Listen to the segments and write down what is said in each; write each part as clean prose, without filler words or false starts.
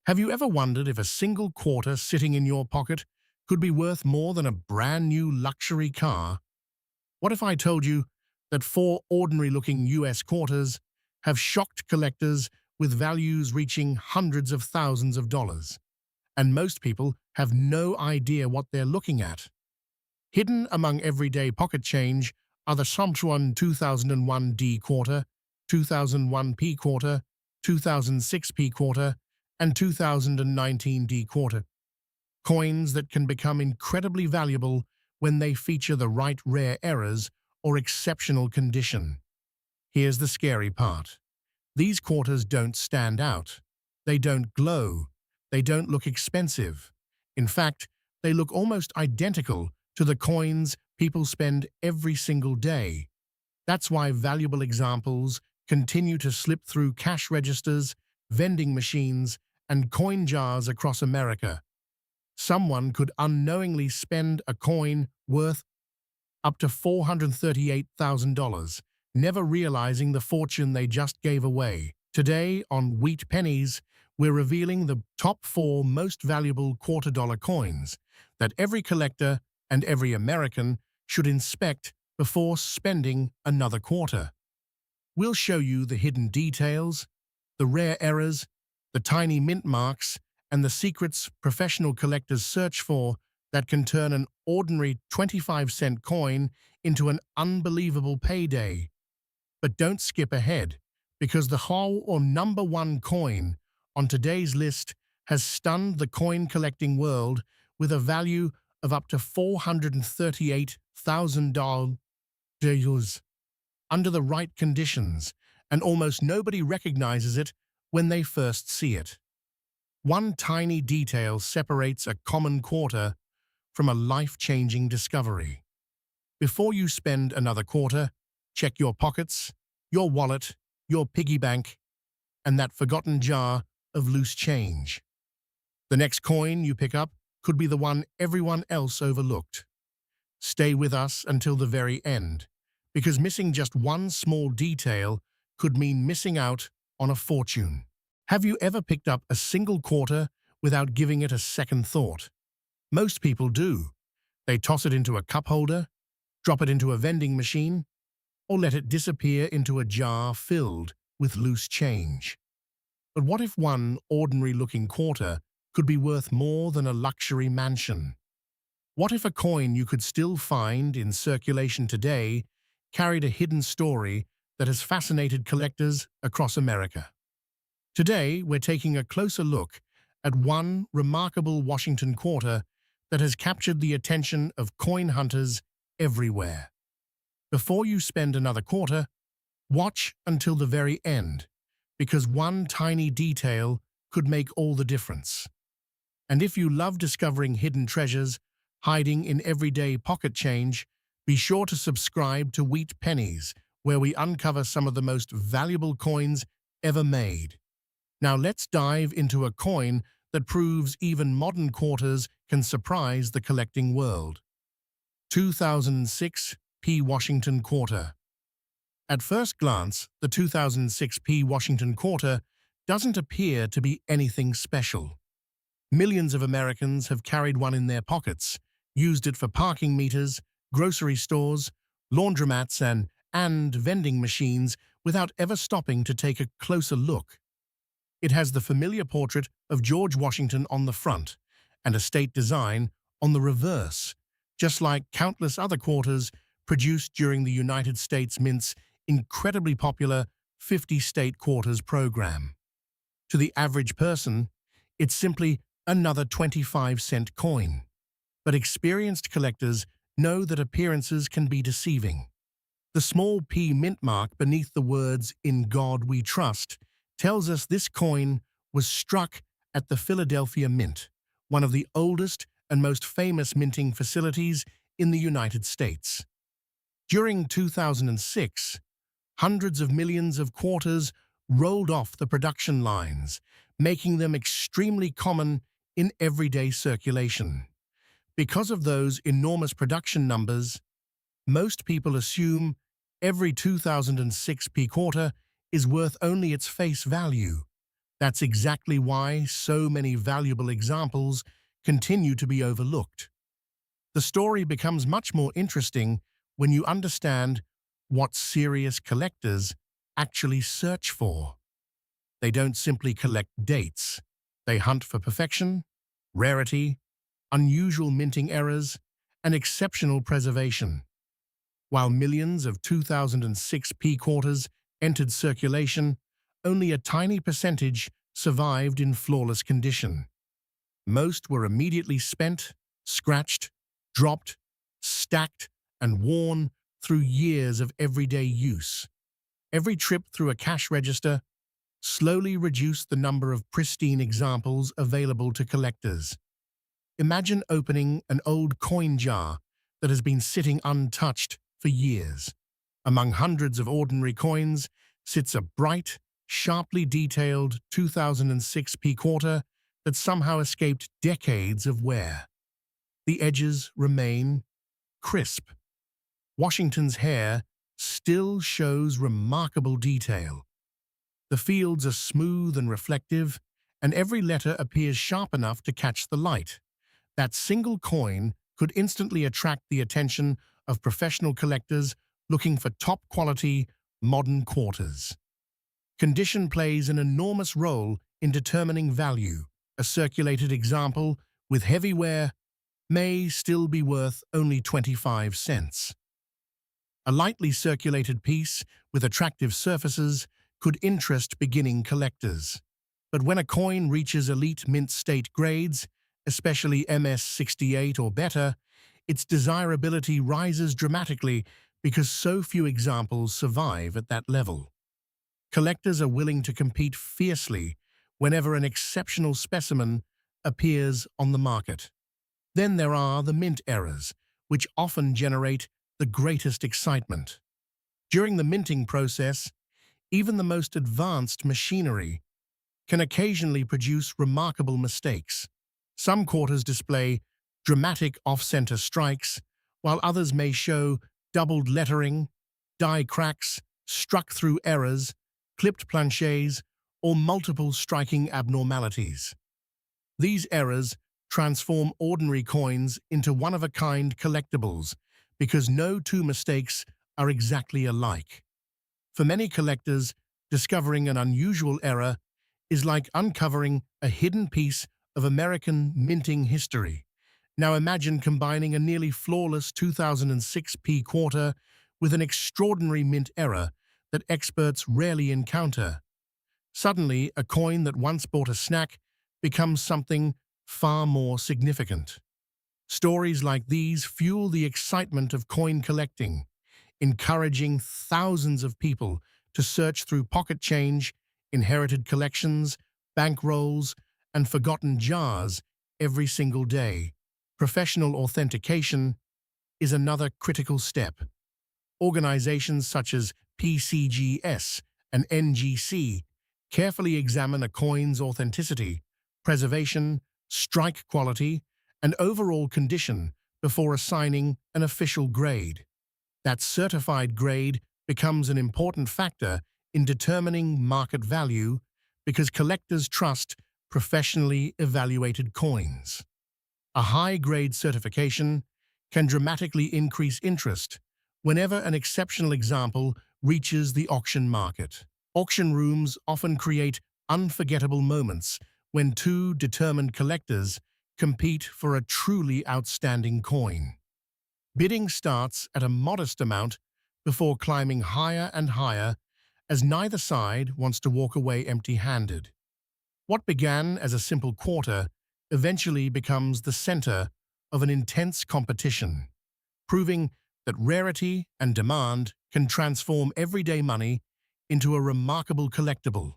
Have you ever wondered if a single quarter sitting in your pocket could be worth more than a brand new luxury car? What if I told you that four ordinary-looking US quarters have shocked collectors with values reaching hundreds of thousands of dollars, and most people have no idea what they're looking at? Hidden among everyday pocket change are the sumptuous 2001 D quarter, 2001 P quarter, 2006 P quarter, and 2019 D quarter. Coins that can become incredibly valuable when they feature the right rare errors or exceptional condition. Here's the scary part. These quarters don't stand out. They don't glow. They don't look expensive. In fact, they look almost identical to the coins people spend every single day. That's why valuable examples continue to slip through cash registers, vending machines, and coin jars across America. Someone could unknowingly spend a coin worth up to $438,000, never realizing the fortune they just gave away. Today on Wheat Pennies, we're revealing the top 4 most valuable quarter-dollar coins that every collector and every American should inspect before spending another quarter. We'll show you the hidden details, the rare errors, the tiny mint marks, and the secrets professional collectors search for that can turn an ordinary 25-cent coin into an unbelievable payday. But don't skip ahead, because the whole or number 1 coin on today's list has stunned the coin collecting world with a value of up to $438,000 under the right conditions, and almost nobody recognizes it when they first see it. One tiny detail separates a common quarter from a life-changing discovery. Before you spend another quarter, check your pockets, your wallet, your piggy bank, and that forgotten jar of loose change. The next coin you pick up could be the one everyone else overlooked. Stay with us until the very end, because missing just one small detail could mean missing out on a fortune. Have you ever picked up a single quarter without giving it a second thought? Most people do. They toss it into a cup holder, drop it into a vending machine, or let it disappear into a jar filled with loose change. But what if one ordinary-looking quarter could be worth more than a luxury mansion? What if a coin you could still find in circulation today carried a hidden story that has fascinated collectors across America? Today, we're taking a closer look at one remarkable Washington quarter that has captured the attention of coin hunters everywhere. Before you spend another quarter, watch until the very end, because one tiny detail could make all the difference. And if you love discovering hidden treasures hiding in everyday pocket change, be sure to subscribe to Wheat Pennies, where we uncover some of the most valuable coins ever made. Now let's dive into a coin that proves even modern quarters can surprise the collecting world. 2006 P. Washington Quarter. At first glance, the 2006 P. Washington Quarter doesn't appear to be anything special. Millions of Americans have carried one in their pockets, used it for parking meters, grocery stores, laundromats, and vending machines without ever stopping to take a closer look. It has the familiar portrait of George Washington on the front and a state design on the reverse, just like countless other quarters produced during the United States Mint's incredibly popular 50-state quarters program. To the average person, it's simply another 25-cent coin. But experienced collectors know that appearances can be deceiving. The small P mint mark beneath the words "In God We Trust" tells us this coin was struck at the Philadelphia Mint, one of the oldest and most famous minting facilities in the United States. During 2006, hundreds of millions of quarters rolled off the production lines, making them extremely common in everyday circulation. Because of those enormous production numbers, most people assume every 2006 P quarter is worth only its face value. That's exactly why so many valuable examples continue to be overlooked. The story becomes much more interesting when you understand what serious collectors actually search for. They don't simply collect dates. They hunt for perfection, rarity, unusual minting errors, and exceptional preservation. While millions of 2006 P quarters entered circulation, only a tiny percentage survived in flawless condition. Most were immediately spent, scratched, dropped, stacked, and worn through years of everyday use. Every trip through a cash register slowly reduced the number of pristine examples available to collectors. Imagine opening an old coin jar that has been sitting untouched for years. Among hundreds of ordinary coins sits a bright, sharply detailed 2006 P quarter that somehow escaped decades of wear. The edges remain crisp. Washington's hair still shows remarkable detail. The fields are smooth and reflective, and every letter appears sharp enough to catch the light. That single coin could instantly attract the attention of professional collectors looking for top-quality, modern quarters. Condition plays an enormous role in determining value. A circulated example with heavy wear may still be worth only 25 cents. A lightly circulated piece with attractive surfaces could interest beginning collectors. But when a coin reaches elite mint state grades, especially MS68 or better, its desirability rises dramatically because so few examples survive at that level. Collectors are willing to compete fiercely whenever an exceptional specimen appears on the market. Then there are the mint errors, which often generate the greatest excitement. During the minting process, even the most advanced machinery can occasionally produce remarkable mistakes. Some quarters display dramatic off-center strikes, while others may show doubled lettering, die cracks, struck-through errors, clipped planchets, or multiple striking abnormalities. These errors transform ordinary coins into one-of-a-kind collectibles because no two mistakes are exactly alike. For many collectors, discovering an unusual error is like uncovering a hidden piece of American minting history. Now imagine combining a nearly flawless 2006 P quarter with an extraordinary mint error that experts rarely encounter. Suddenly, a coin that once bought a snack becomes something far more significant. Stories like these fuel the excitement of coin collecting, encouraging thousands of people to search through pocket change, inherited collections, bankrolls, and forgotten jars every single day. Professional authentication is another critical step. Organizations such as PCGS and NGC carefully examine a coin's authenticity, preservation, strike quality, and overall condition before assigning an official grade. That certified grade becomes an important factor in determining market value because collectors trust professionally evaluated coins. A high-grade certification can dramatically increase interest whenever an exceptional example reaches the auction market. Auction rooms often create unforgettable moments when two determined collectors compete for a truly outstanding coin. Bidding starts at a modest amount before climbing higher and higher as neither side wants to walk away empty-handed. What began as a simple quarter eventually becomes the center of an intense competition, proving that rarity and demand can transform everyday money into a remarkable collectible.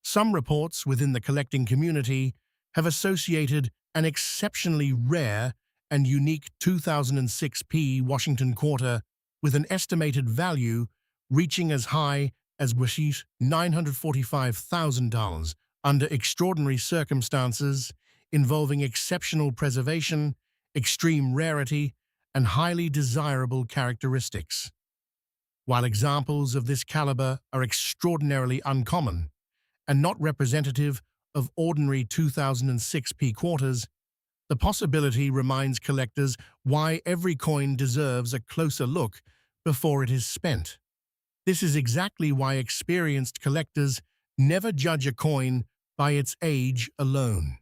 Some reports within the collecting community have associated an exceptionally rare and unique 2006 P Washington quarter with an estimated value reaching as high as $945,000 under extraordinary circumstances involving exceptional preservation, extreme rarity, and highly desirable characteristics. While examples of this caliber are extraordinarily uncommon, and not representative of ordinary 2006p quarters, the possibility reminds collectors why every coin deserves a closer look before it is spent. This is exactly why experienced collectors never judge a coin by its age alone.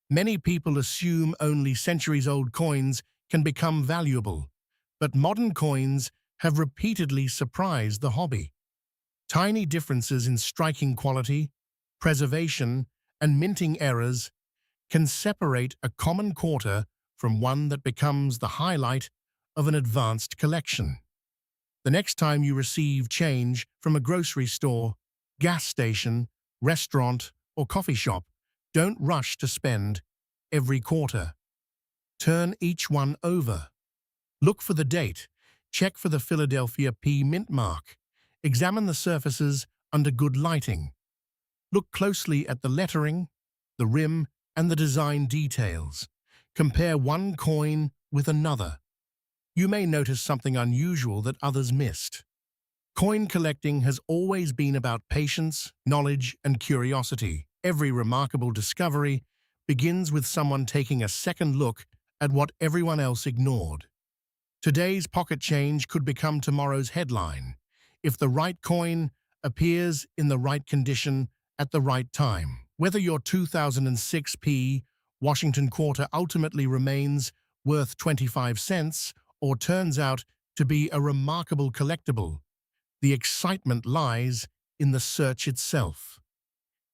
Many people assume only centuries-old coins can become valuable, but modern coins have repeatedly surprised the hobby. Tiny differences in striking quality, preservation, and minting errors can separate a common quarter from one that becomes the highlight of an advanced collection. The next time you receive change from a grocery store, gas station, restaurant, or coffee shop, don't rush to spend every quarter. Turn each one over. Look for the date. Check for the Philadelphia P mint mark. Examine the surfaces under good lighting. Look closely at the lettering, the rim, and the design details. Compare one coin with another. You may notice something unusual that others missed. Coin collecting has always been about patience, knowledge, and curiosity. Every remarkable discovery begins with someone taking a second look at what everyone else ignored. Today's pocket change could become tomorrow's headline if the right coin appears in the right condition at the right time. Whether your 2006p Washington quarter ultimately remains worth 25 cents or turns out to be a remarkable collectible, the excitement lies in the search itself.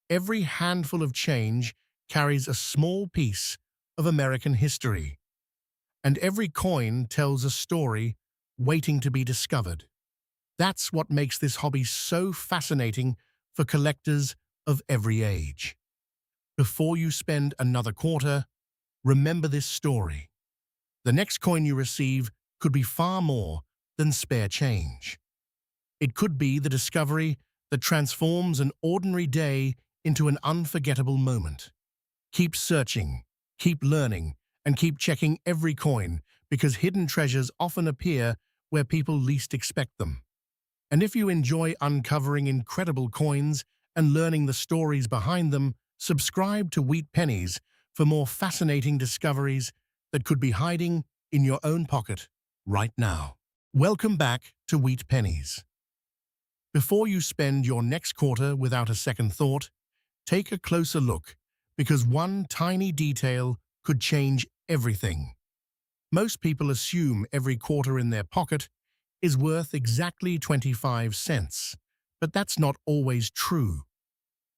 Every handful of change carries a small piece of American history, and every coin tells a story waiting to be discovered. That's what makes this hobby so fascinating for collectors of every age. Before you spend another quarter, remember this story. The next coin you receive could be far more than spare change. It could be the discovery that transforms an ordinary day into an unforgettable moment. Keep searching, keep learning, and keep checking every coin because hidden treasures often appear where people least expect them. And if you enjoy uncovering incredible coins and learning the stories behind them, subscribe to Wheat Pennies for more fascinating discoveries that could be hiding in your own pocket right now. Welcome back to Wheat Pennies. Before you spend your next quarter without a second thought, take a closer look because one tiny detail could change everything. Most people assume every quarter in their pocket is worth exactly 25 cents, but that's not always true.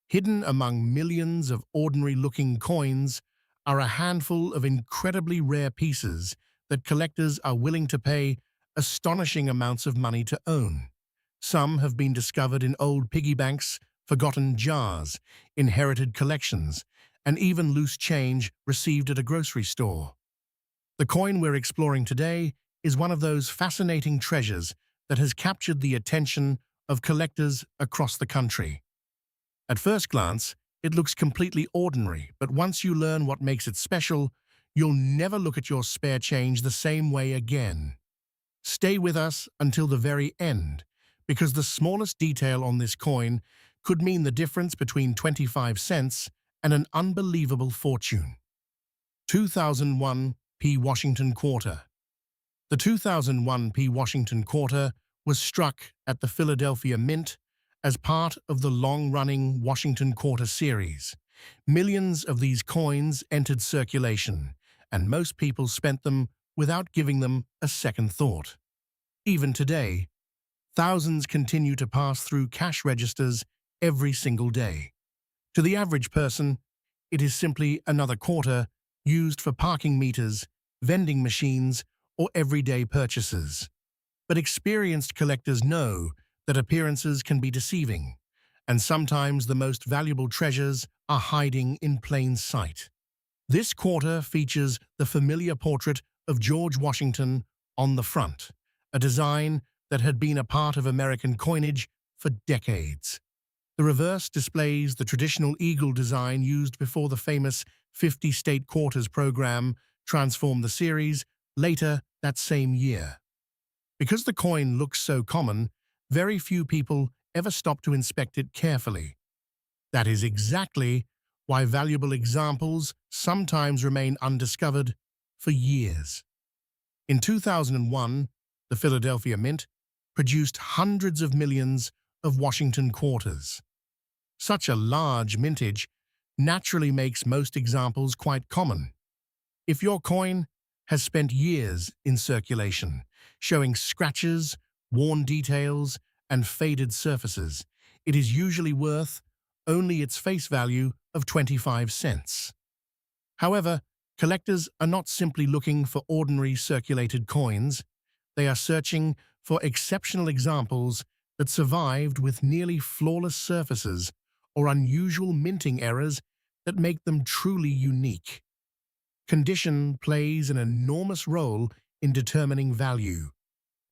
Hidden among millions of ordinary-looking coins are a handful of incredibly rare pieces that collectors are willing to pay astonishing amounts of money to own. Some have been discovered in old piggy banks, forgotten jars, inherited collections, and even loose change received at a grocery store. The coin we're exploring today is one of those fascinating treasures that has captured the attention of collectors across the country. At first glance, it looks completely ordinary, but once you learn what makes it special, you'll never look at your spare change the same way again. Stay with us until the very end, because the smallest detail on this coin could mean the difference between 25 cents and an unbelievable fortune. 2001 P. Washington Quarter. The 2001 P. Washington Quarter was struck at the Philadelphia Mint as part of the long-running Washington Quarter series. Millions of these coins entered circulation, and most people spent them without giving them a second thought. Even today, thousands continue to pass through cash registers every single day. To the average person, it is simply another quarter used for parking meters, vending machines, or everyday purchases. But experienced collectors know that appearances can be deceiving, and sometimes the most valuable treasures are hiding in plain sight. This quarter features the familiar portrait of George Washington on the front, a design that had been a part of American coinage for decades. The reverse displays the traditional eagle design used before the famous 50-state quarters program transformed the series later that same year. Because the coin looks so common, very few people ever stop to inspect it carefully. That is exactly why valuable examples sometimes remain undiscovered for years. In 2001, the Philadelphia Mint produced hundreds of millions of Washington quarters. Such a large mintage naturally makes most examples quite common. If your coin has spent years in circulation, showing scratches, worn details, and faded surfaces, it is usually worth only its face value of 25 cents. However, collectors are not simply looking for ordinary circulated coins, they are searching for exceptional examples that survived with nearly flawless surfaces or unusual minting errors that make them truly unique. Condition plays an enormous role in determining value.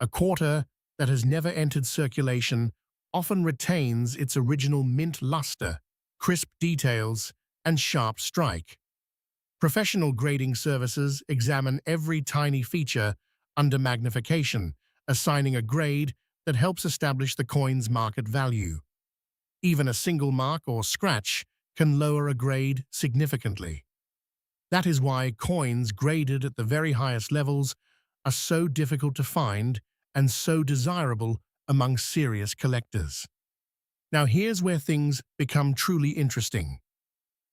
A quarter that has never entered circulation often retains its original mint luster, crisp details, and sharp strike. Professional grading services examine every tiny feature under magnification, assigning a grade that helps establish the coin's market value. Even a single mark or scratch can lower a grade significantly. That is why coins graded at the very highest levels are so difficult to find and so desirable among serious collectors. Now here's where things become truly interesting.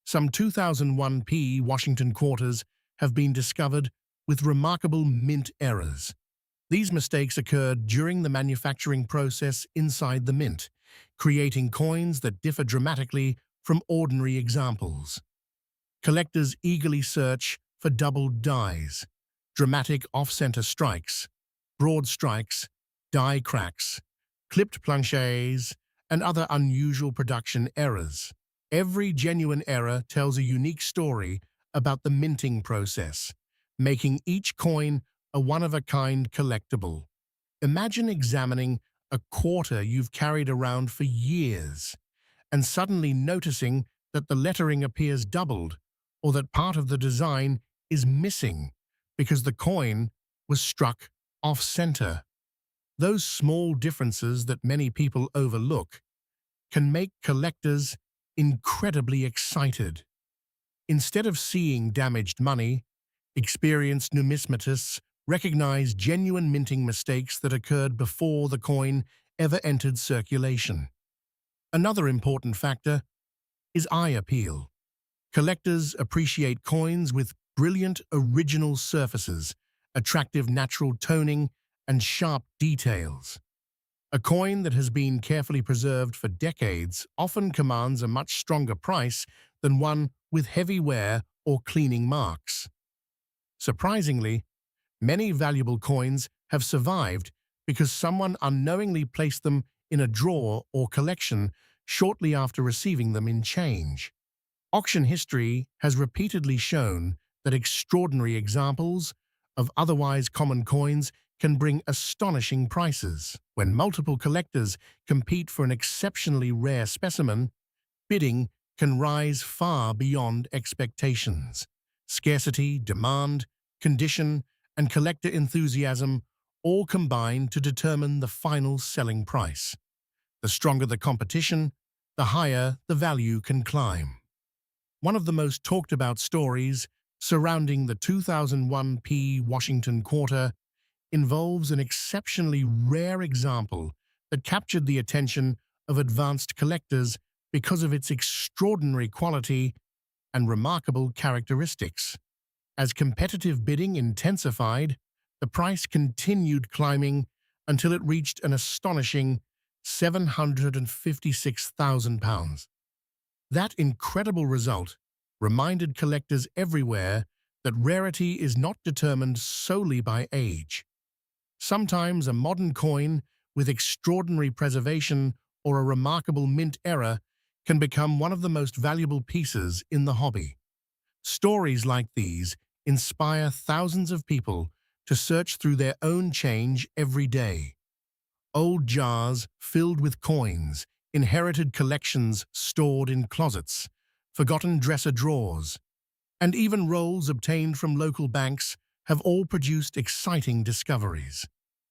Some 2001p Washington quarters have been discovered with remarkable mint errors. These mistakes occurred during the manufacturing process inside the mint, creating coins that differ dramatically from ordinary examples. Collectors eagerly search for doubled dies, dramatic off-center strikes, broad strikes, die cracks, clipped planchets, and other unusual production errors. Every genuine error tells a unique story about the minting process, making each coin a one-of-a-kind collectible. Imagine examining a quarter you've carried around for years and suddenly noticing that the lettering appears doubled or that part of the design is missing because the coin was struck off-center. Those small differences that many people overlook can make collectors incredibly excited. Instead of seeing damaged money, experienced numismatists recognize genuine minting mistakes that occurred before the coin ever entered circulation. Another important factor is eye appeal. Collectors appreciate coins with brilliant original surfaces, attractive natural toning, and sharp details. A coin that has been carefully preserved for decades often commands a much stronger price than one with heavy wear or cleaning marks. Surprisingly, many valuable coins have survived because someone unknowingly placed them in a drawer or collection shortly after receiving them in change. Auction history has repeatedly shown that extraordinary examples of otherwise common coins can bring astonishing prices. When multiple collectors compete for an exceptionally rare specimen, bidding can rise far beyond expectations. Scarcity, demand, condition, and collector enthusiasm all combine to determine the final selling price. The stronger the competition, the higher the value can climb. One of the most talked about stories surrounding the 2001p Washington quarter involves an exceptionally rare example that captured the attention of advanced collectors because of its extraordinary quality and remarkable characteristics. As competitive bidding intensified, the price continued climbing until it reached an astonishing £756,000. That incredible result reminded collectors everywhere that rarity is not determined solely by age. Sometimes a modern coin with extraordinary preservation or a remarkable mint error can become one of the most valuable pieces in the hobby. Stories like these inspire thousands of people to search through their own change every day. Old jars filled with coins, inherited collections stored in closets, forgotten dresser drawers, and even rolls obtained from local banks have all produced exciting discoveries.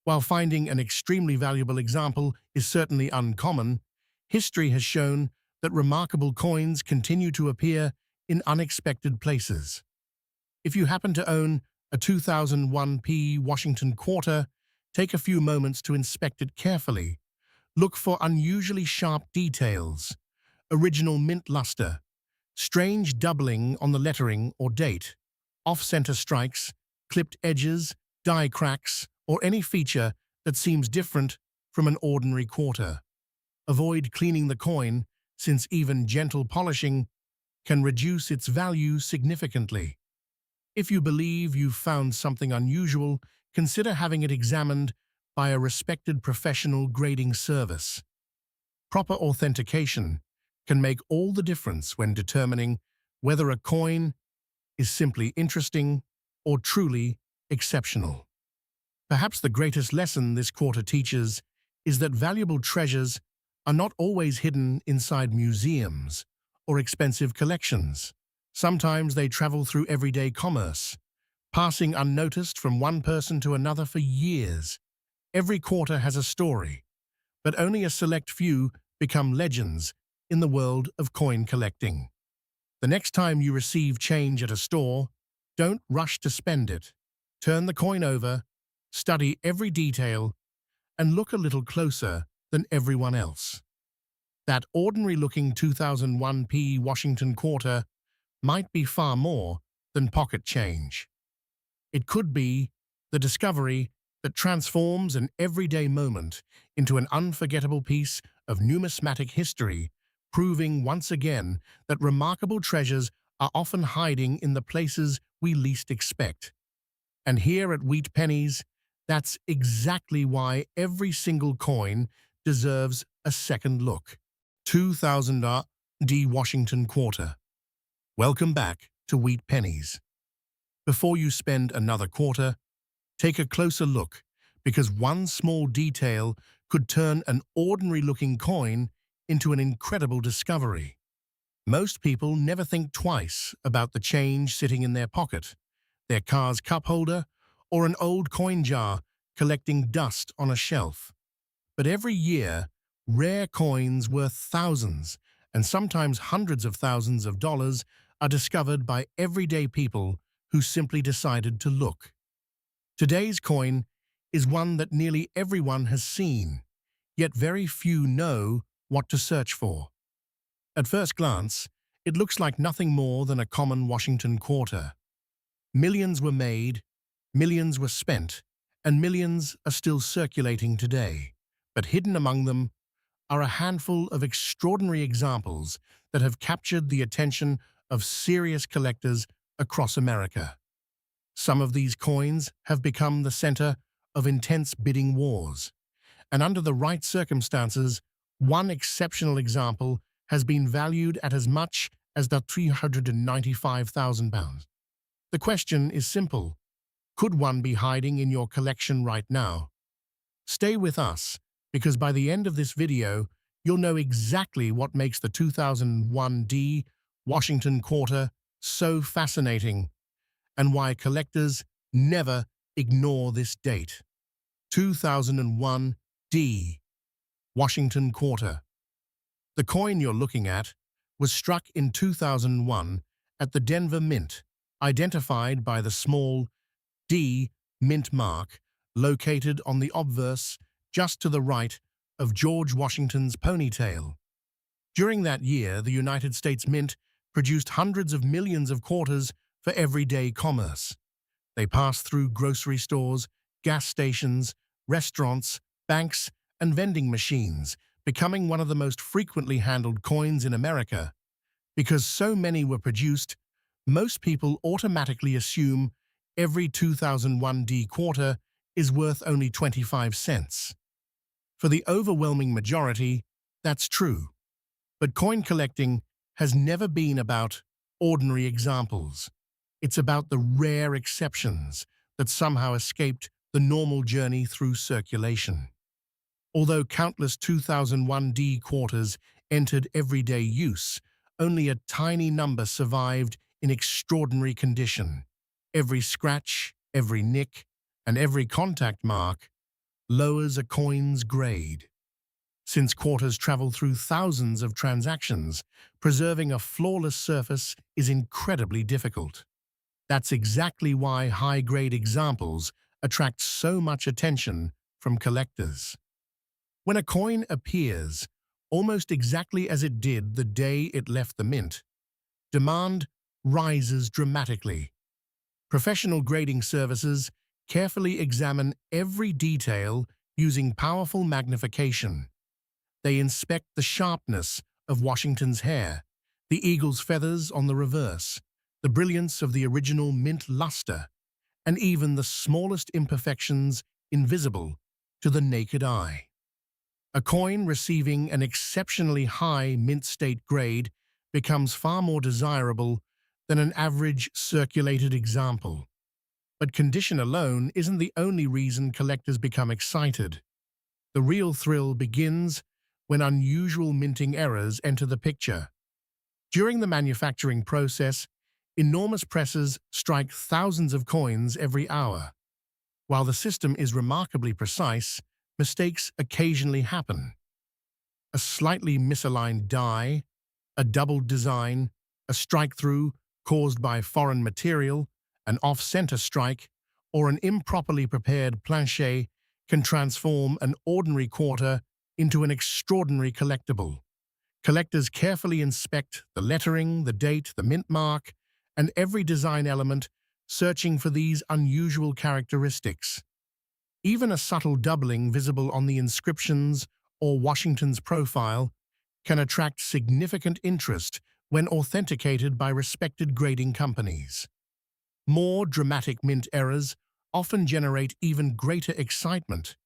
While finding an extremely valuable example is certainly uncommon, history has shown that remarkable coins continue to appear in unexpected places. If you happen to own a 2001p Washington quarter, take a few moments to inspect it carefully. Look for unusually sharp details, original mint luster, strange doubling on the lettering or date, off-center strikes, clipped edges, die cracks, or any feature that seems different from an ordinary quarter. Avoid cleaning the coin, since even gentle polishing can reduce its value significantly. If you believe you've found something unusual, consider having it examined by a respected professional grading service. Proper authentication can make all the difference when determining whether a coin is simply interesting or truly exceptional. Perhaps the greatest lesson this quarter teaches is that valuable treasures are not always hidden inside museums or expensive collections. Sometimes they travel through everyday commerce, passing unnoticed from one person to another for years. Every quarter has a story, but only a select few become legends in the world of coin collecting. The next time you receive change at a store, don't rush to spend it. Turn the coin over, study every detail, and look a little closer than everyone else. That ordinary-looking 2001p Washington quarter might be far more than pocket change. It could be the discovery that transforms an everyday moment into an unforgettable piece of numismatic history, proving once again that remarkable treasures are often hiding in the places we least expect. And here at Wheat Pennies, that's exactly why every single coin deserves a second look. 2000 D Washington quarter. Welcome back to Wheat Pennies. Before you spend another quarter, take a closer look, because one small detail could turn an ordinary-looking coin into an incredible discovery. Most people never think twice about the change sitting in their pocket, their car's cup holder, or an old coin jar collecting dust on a shelf. But every year, rare coins worth thousands and sometimes hundreds of thousands of dollars are discovered by everyday people who simply decided to look. Today's coin is one that nearly everyone has seen, yet very few know what to search for. At first glance, it looks like nothing more than a common Washington quarter. Millions were made, millions were spent, and millions are still circulating today. But hidden among them are a handful of extraordinary examples that have captured the attention of serious collectors across America. Some of these coins have become the center of intense bidding wars, and under the right circumstances, one exceptional example has been valued at as much as the £395,000. The question is simple. Could one be hiding in your collection right now? Stay with us, because by the end of this video, you'll know exactly what makes the 2001D Washington quarter so fascinating and why collectors never ignore this date. 2001D Washington quarter. The coin you're looking at was struck in 2001 at the Denver Mint, identified by the small D mint mark located on the obverse just to the right of George Washington's ponytail. During that year, the United States Mint produced hundreds of millions of quarters for everyday commerce. They passed through grocery stores, gas stations, restaurants, banks, and vending machines, becoming one of the most frequently handled coins in America. Because so many were produced, most people automatically assume every 2001D quarter is worth only 25 cents. For the overwhelming majority, that's true. But coin collecting has never been about ordinary examples. It's about the rare exceptions that somehow escaped the normal journey through circulation. Although countless 2001D quarters entered everyday use, only a tiny number survived in extraordinary condition. Every scratch, every nick, and every contact mark lowers a coin's grade. Since quarters travel through thousands of transactions, preserving a flawless surface is incredibly difficult. That's exactly why high-grade examples attract so much attention from collectors. When a coin appears almost exactly as it did the day it left the mint, demand rises dramatically. Professional grading services carefully examine every detail using powerful magnification. They inspect the sharpness of Washington's hair, the eagle's feathers on the reverse, the brilliance of the original mint luster, and even the smallest imperfections invisible to the naked eye. A coin receiving an exceptionally high mint state grade becomes far more desirable than an average circulated example. But condition alone isn't the only reason collectors become excited. The real thrill begins when unusual minting errors enter the picture. During the manufacturing process, enormous presses strike thousands of coins every hour. While the system is remarkably precise, mistakes occasionally happen. A slightly misaligned die, a doubled design, a strike-through caused by foreign material, an off-center strike, or an improperly prepared planchet can transform an ordinary quarter into an extraordinary collectible. Collectors carefully inspect the lettering, the date, the mint mark, and every design element, searching for these unusual characteristics. Even a subtle doubling visible on the inscriptions or Washington's profile can attract significant interest when authenticated by respected grading companies. More dramatic mint errors often generate even greater excitement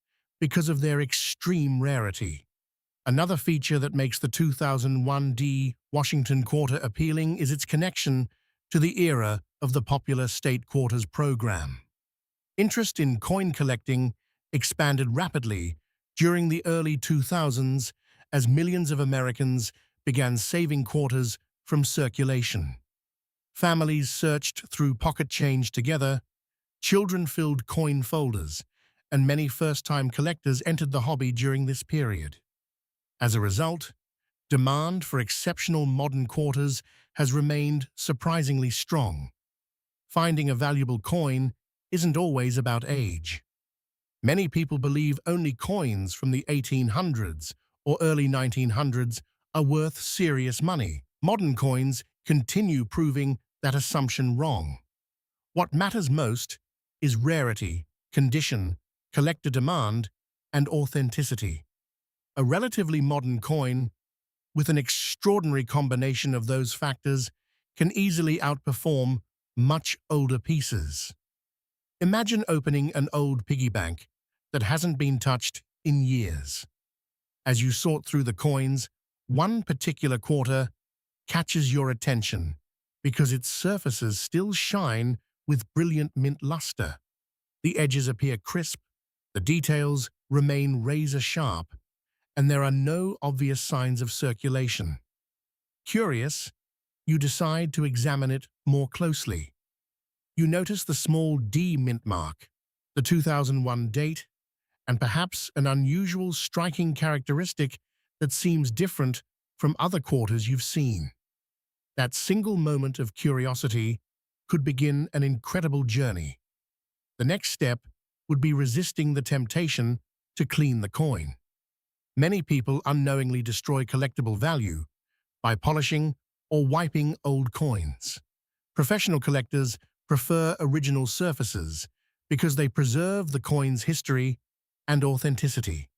because of their extreme rarity. Another feature that makes the 2001 Washington quarter appealing is its connection to the era of the popular state quarters program. Interest in coin collecting expanded rapidly during the early 2000s as millions of Americans began saving quarters from circulation. Families searched through pocket change together, children filled coin folders, and many first-time collectors entered the hobby during this period. As a result, demand for exceptional modern quarters has remained surprisingly strong. Finding a valuable coin isn't always about age. Many people believe only coins from the 1800s or early 1900s are worth serious money. Modern coins continue proving that assumption wrong. What matters most is rarity, condition, collector demand, and authenticity. A relatively modern coin, with an extraordinary combination of those factors, can easily outperform much older pieces. Imagine opening an old piggy bank that hasn't been touched in years. As you sort through the coins, one particular quarter catches your attention because its surfaces still shine with brilliant mint luster. The edges appear crisp, the details remain razor-sharp, and there are no obvious signs of circulation. Curious, you decide to examine it more closely. You notice the small D mint mark, the 2001 date, and perhaps an unusual striking characteristic that seems different from other quarters you've seen. That single moment of curiosity could begin an incredible journey. The next step would be resisting the temptation to clean the coin. Many people unknowingly destroy collectible value by polishing or wiping old coins. Professional collectors prefer original surfaces because they preserve the coin's history and authenticity.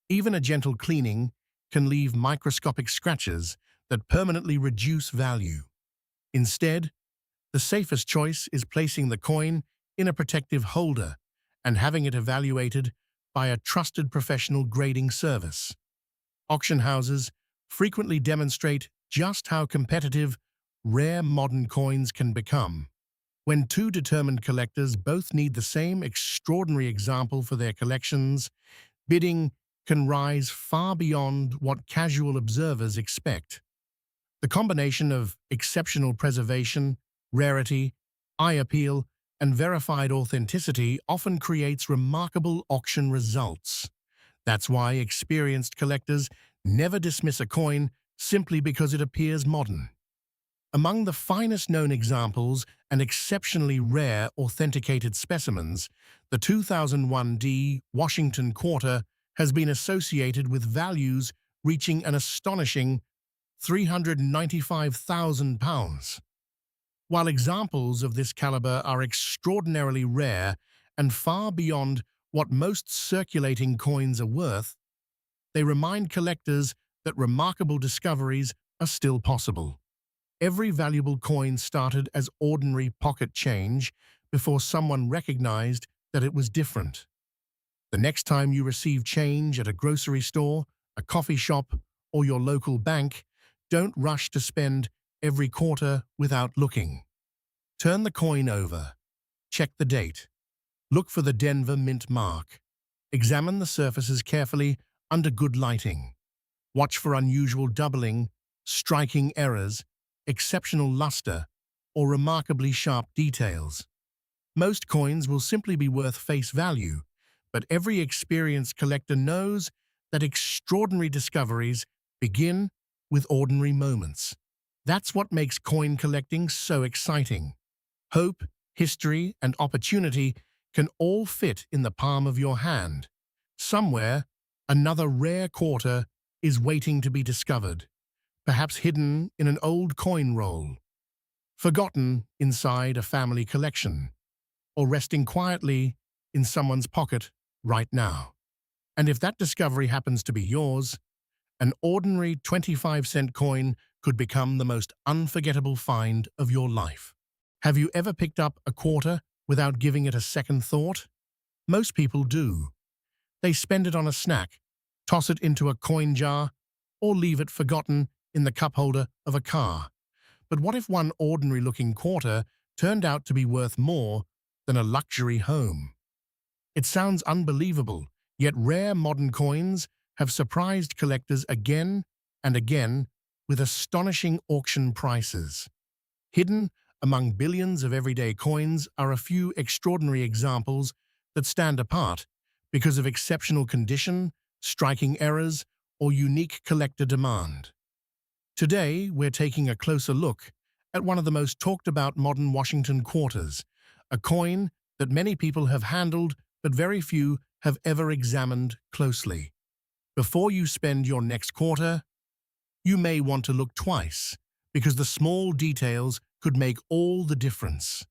Even a gentle cleaning can leave microscopic scratches that permanently reduce value. Instead, the safest choice is placing the coin in a protective holder and having it evaluated by a trusted professional grading service. Auction houses frequently demonstrate just how competitive rare modern coins can become. When two determined collectors both need the same extraordinary example for their collections, bidding can rise far beyond what casual observers expect. The combination of exceptional preservation, rarity, eye appeal, and verified authenticity often creates remarkable auction results. That's why experienced collectors never dismiss a coin simply because it appears modern. Among the finest known examples and exceptionally rare authenticated specimens, the 2001 D Washington quarter has been associated with values reaching an astonishing £395,000. While examples of this caliber are extraordinarily rare and far beyond what most circulating coins are worth, they remind collectors that remarkable discoveries are still possible. Every valuable coin started as ordinary pocket change before someone recognized that it was different. The next time you receive change at a grocery store, a coffee shop, or your local bank, don't rush to spend every quarter without looking. Turn the coin over. Check the date. Look for the Denver Mint mark. Examine the surfaces carefully under good lighting. Watch for unusual doubling, striking errors, exceptional luster, or remarkably sharp details. Most coins will simply be worth face value, but every experienced collector knows that extraordinary discoveries begin with ordinary moments. That's what makes coin collecting so exciting. Hope, history, and opportunity can all fit in the palm of your hand. Somewhere, another rare quarter is waiting to be discovered, perhaps hidden in an old coin roll, forgotten inside a family collection, or resting quietly in someone's pocket right now. And if that discovery happens to be yours, an ordinary 25-cent coin could become the most unforgettable find of your life. Have you ever picked up a quarter without giving it a second thought? Most people do. They spend it on a snack, toss it into a coin jar, or leave it forgotten in the cup holder of a car. But what if one ordinary-looking quarter turned out to be worth more than a luxury home? It sounds unbelievable, yet rare modern coins have surprised collectors again and again with astonishing auction prices. Hidden among billions of everyday coins are a few extraordinary examples that stand apart because of exceptional condition, striking errors, or unique collector demand. Today, we're taking a closer look at one of the most talked-about modern Washington quarters, a coin that many people have handled but very few have ever examined closely. Before you spend your next quarter, you may want to look twice, because the small details could make all the difference.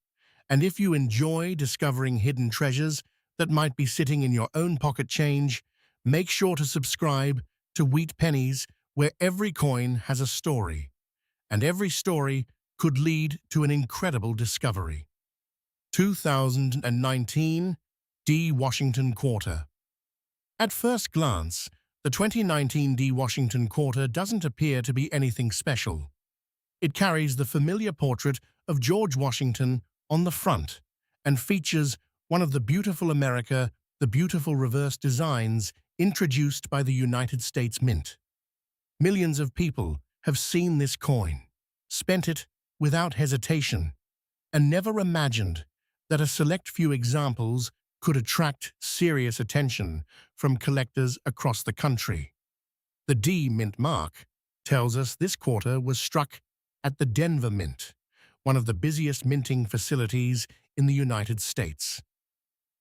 And if you enjoy discovering hidden treasures that might be sitting in your own pocket change, make sure to subscribe to Wheat Pennies, where every coin has a story, and every story could lead to an incredible discovery. 2019 D Washington Quarter. At first glance, the 2019 D Washington Quarter doesn't appear to be anything special. It carries the familiar portrait of George Washington on the front and features one of the beautiful reverse designs introduced by the United States Mint. Millions of people have seen this coin, spent it without hesitation, and never imagined that a select few examples could attract serious attention from collectors across the country. The D Mint mark tells us this quarter was struck at the Denver Mint, one of the busiest minting facilities in the United States.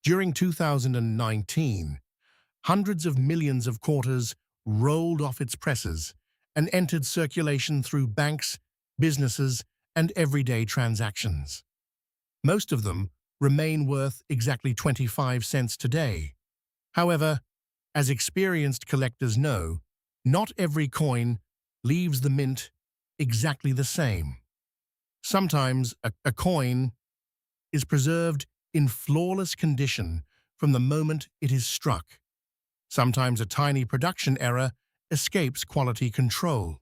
During 2019, hundreds of millions of quarters rolled off its presses and entered circulation through banks, businesses, and everyday transactions. Most of them remain worth exactly 25 cents today. However, as experienced collectors know, not every coin leaves the mint exactly the same. Sometimes a coin is preserved in flawless condition from the moment it is struck. Sometimes a tiny production error escapes quality control.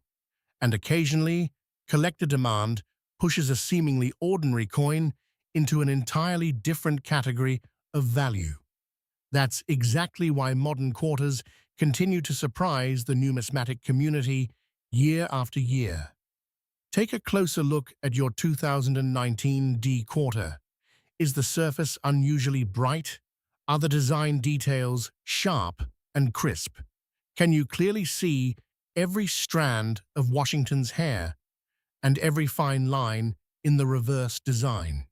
And occasionally, collector demand pushes a seemingly ordinary coin into an entirely different category of value. That's exactly why modern quarters continue to surprise the numismatic community year after year. Take a closer look at your 2019 D quarter. Is the surface unusually bright? Are the design details sharp? and crisp. Can you clearly see every strand of Washington's hair and every fine line in the reverse design?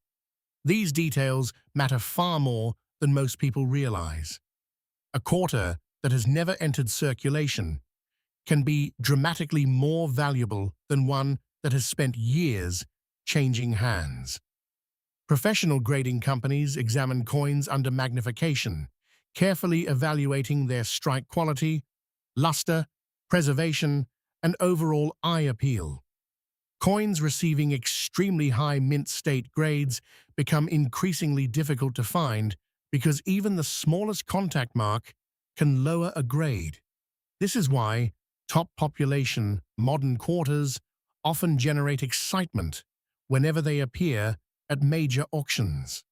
These details matter far more than most people realize. A quarter that has never entered circulation can be dramatically more valuable than one that has spent years changing hands. Professional grading companies examine coins under magnification, carefully evaluating their strike quality, luster, preservation, and overall eye appeal. Coins receiving extremely high mint state grades become increasingly difficult to find because even the smallest contact mark can lower a grade. This is why top population modern quarters often generate excitement whenever they appear at major auctions.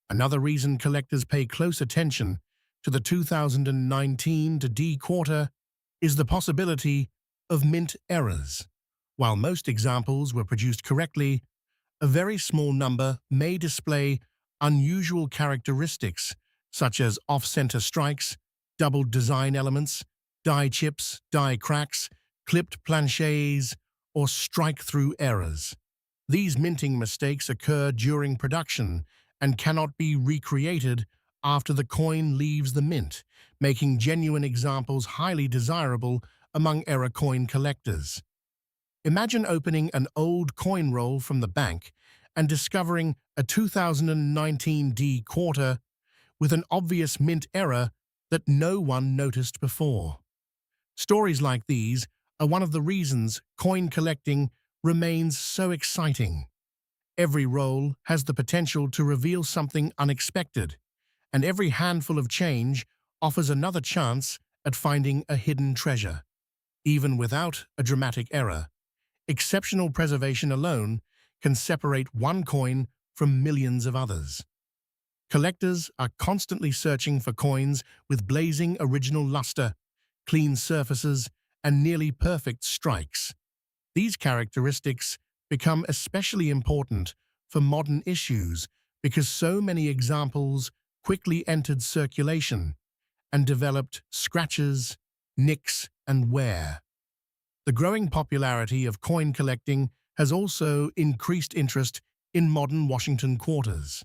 Another reason collectors pay close attention to the 2019 D quarter is the possibility of mint errors. While most examples were produced correctly, a very small number may display unusual characteristics such as off-center strikes, doubled design elements, die chips, die cracks, clipped planchets, or strike-through errors. These minting mistakes occur during production and cannot be recreated after the coin leaves the mint, making genuine examples highly desirable among error coin collectors. Imagine opening an old coin roll from the bank and discovering a 2019 D quarter with an obvious mint error that no one noticed before. Stories like these are one of the reasons coin collecting remains so exciting. Every roll has the potential to reveal something unexpected, and every handful of change offers another chance at finding a hidden treasure. Even without a dramatic error, exceptional preservation alone can separate one coin from millions of others. Collectors are constantly searching for coins with blazing original luster, clean surfaces, and nearly perfect strikes. These characteristics become especially important for modern issues because so many examples quickly entered circulation and developed scratches, nicks, and wear. The growing popularity of coin collecting has also increased interest in modern Washington quarters.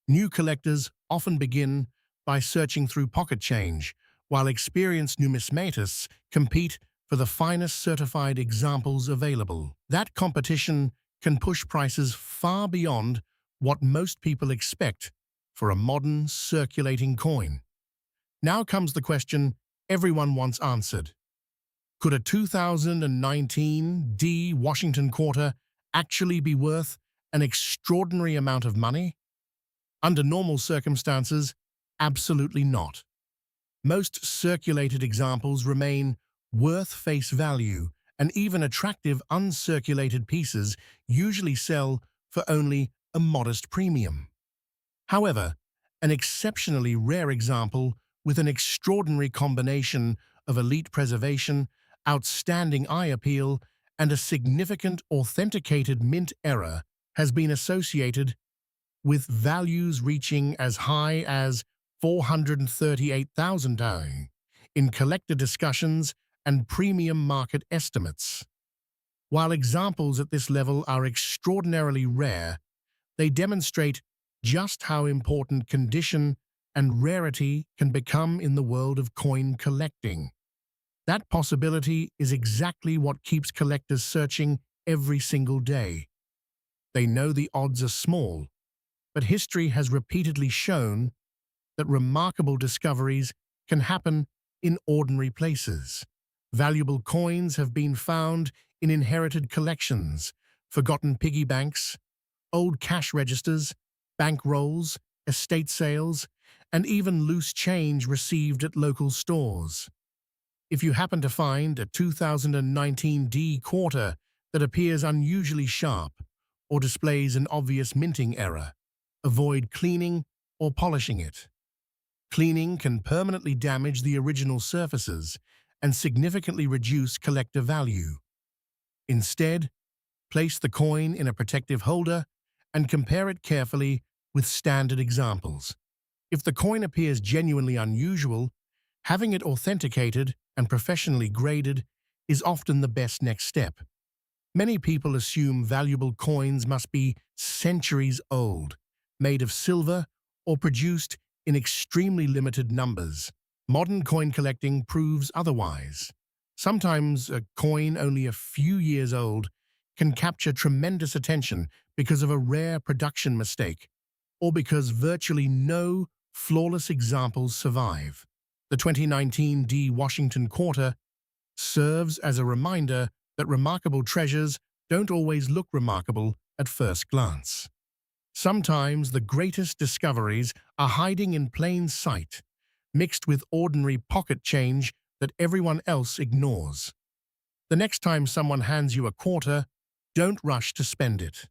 New collectors often begin by searching through pocket change, while experienced numismatists compete for the finest certified examples available. That competition can push prices far beyond what most people expect for a modern circulating coin. Now comes the question everyone wants answered. Could a 2019 D Washington quarter actually be worth an extraordinary amount of money? Under normal circumstances, absolutely not. Most circulated examples remain worth face value, and even attractive uncirculated pieces usually sell for only a modest premium. However, an exceptionally rare example with an extraordinary combination of elite preservation, outstanding eye appeal, and a significant authenticated mint error has been associated with values reaching as high as $438,000 in collector discussions and premium market estimates. While examples at this level are extraordinarily rare, they demonstrate just how important condition and rarity can become in the world of coin collecting. That possibility is exactly what keeps collectors searching every single day. They know the odds are small, but history has repeatedly shown that remarkable discoveries can happen in ordinary places. Valuable coins have been found in inherited collections, forgotten piggy banks, old cash registers, bank rolls, estate sales, and even loose change received at local stores. If you happen to find a 2019 D quarter that appears unusually sharp or displays an obvious minting error, avoid cleaning or polishing it. Cleaning can permanently damage the original surfaces and significantly reduce collector value. Instead, place the coin in a protective holder and compare it carefully with standard examples. If the coin appears genuinely unusual, Having it authenticated and professionally graded is often the best next step. Many people assume valuable coins must be centuries old, made of silver, or produced in extremely limited numbers. Modern coin collecting proves otherwise. Sometimes a coin only a few years old can capture tremendous attention because of a rare production mistake, or because virtually no flawless examples survive. The 2019 D. Washington Quarter serves as a reminder that remarkable treasures don't always look remarkable at first glance. Sometimes the greatest discoveries are hiding in plain sight, mixed with ordinary pocket change that everyone else ignores. The next time someone hands you a quarter, don't rush to spend it.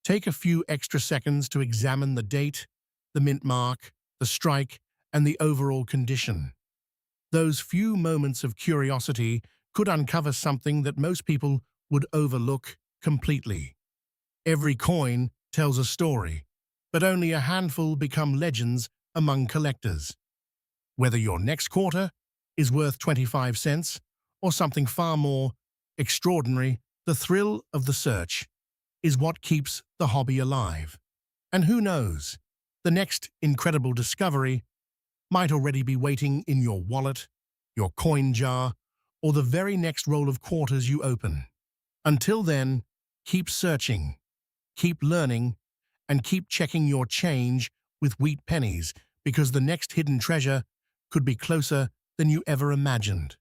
Take a few extra seconds to examine the date, the mint mark, the strike, and the overall condition. Those few moments of curiosity could uncover something that most people would overlook completely. Every coin tells a story, but only a handful become legends among collectors. Whether your next quarter is worth 25 cents or something far more extraordinary, the thrill of the search is what keeps the hobby alive. And who knows, the next incredible discovery might already be waiting in your wallet, your coin jar, or the very next roll of quarters you open. Until then, keep searching, keep learning, and keep checking your change with wheat pennies, because the next hidden treasure could be closer than you ever imagined.